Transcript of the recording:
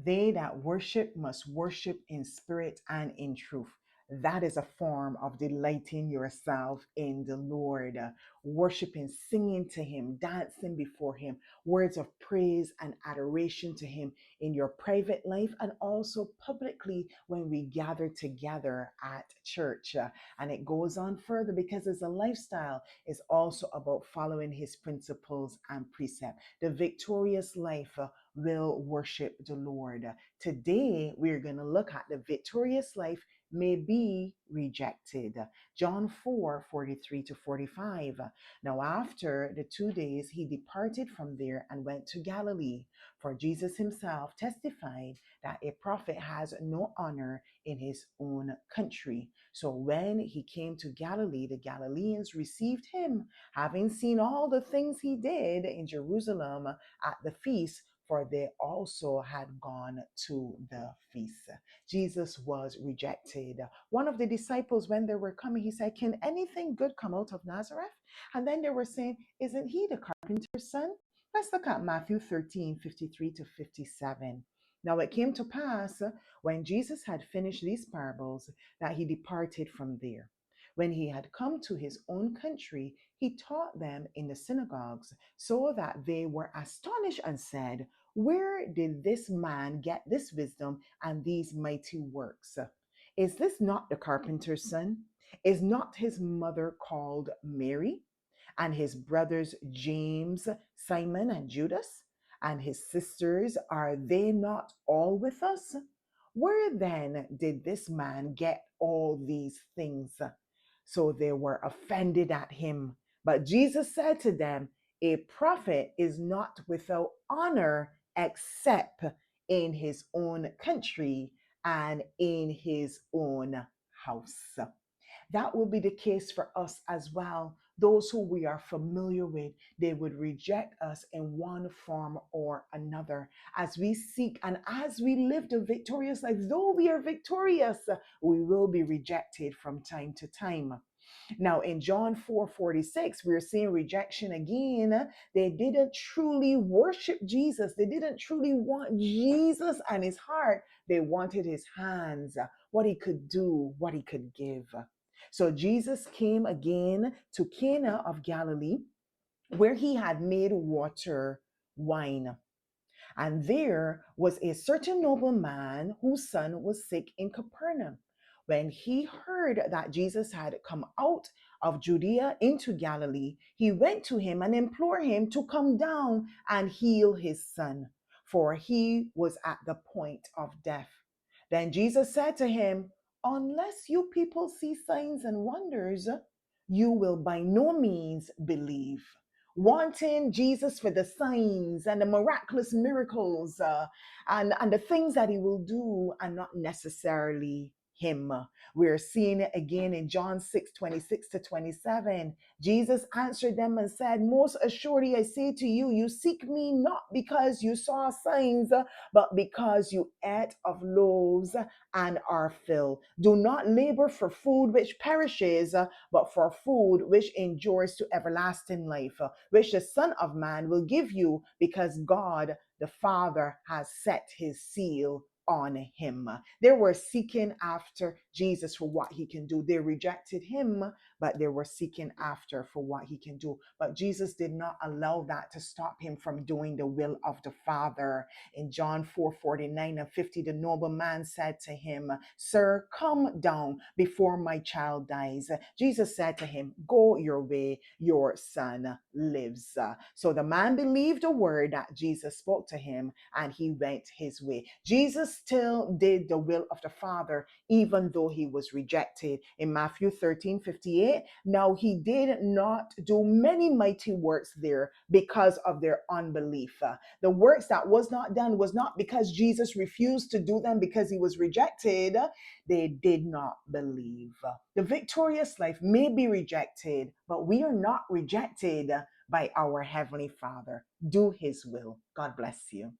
They that worship must worship in spirit and in truth. That is a form of delighting yourself in the Lord, worshiping, singing to Him, dancing before Him, words of praise and adoration to Him in your private life and also publicly when we gather together at church. And it goes on further because it's a lifestyle. It's also about following His principles and precepts. The victorious life will worship the Lord. Today, we're going to look at the victorious life may be rejected. John 4:43 to 45. Now, after the 2 days, he departed from there and went to Galilee. For Jesus himself testified that a prophet has no honor in his own country. So when he came to Galilee, the Galileans received him, having seen all the things he did in Jerusalem at the feast, for they also had gone to the feast. Jesus was rejected. One of the disciples, when they were coming, he said, "Can anything good come out of Nazareth?" And then they were saying, "Isn't he the carpenter's son?" Let's look at Matthew 13:53 to 57. Now it came to pass when Jesus had finished these parables that he departed from there. When he had come to his own country, he taught them in the synagogues, so that they were astonished and said, "Where did this man get this wisdom and these mighty works? Is this not the carpenter's son? Is not his mother called Mary? And his brothers James, Simon, and Judas? And his sisters, are they not all with us? Where then did this man get all these things?" So they were offended at him. But Jesus said to them, "A prophet is not without honor except in his own country and in his own house." That will be the case for us as well. Those who we are familiar with, they would reject us in one form or another. As we seek and as we live the victorious life, though we are victorious, we will be rejected from time to time. Now, in John 4:46, we're seeing rejection again. They didn't truly worship Jesus. They didn't truly want Jesus and his heart. They wanted his hands, what he could do, what he could give. So Jesus came again to Cana of Galilee, where he had made water wine. And there was a certain nobleman whose son was sick in Capernaum. When he heard that Jesus had come out of Judea into Galilee, he went to him and implored him to come down and heal his son, for he was at the point of death. Then Jesus said to him, "Unless you people see signs and wonders, you will by no means believe." Wanting Jesus for the signs and the miraculous miracles and the things that he will do, and not necessarily him. We're seeing it again in John 6:26 to 27. Jesus answered them and said, "Most assuredly I say to you, you seek me not because you saw signs, but because you ate of loaves and are filled. Do not labor for food which perishes, but for food which endures to everlasting life, which the Son of Man will give you, because God the Father has set his seal on him." They were seeking after Jesus for what he can do. They rejected him, but they were seeking after for what he can do. But Jesus did not allow that to stop him from doing the will of the Father. In John 4:49 and 50, the nobleman said to him, "Sir, come down before my child dies." Jesus said to him, "Go your way, your son lives." So the man believed the word that Jesus spoke to him and he went his way. Jesus still did the will of the Father, even though he was rejected. In Matthew 13:58, now he did not do many mighty works there because of their unbelief. The works that was not done was not because Jesus refused to do them because he was rejected. They did not believe. The victorious life may be rejected, but we are not rejected by our Heavenly Father. Do his will. God bless you.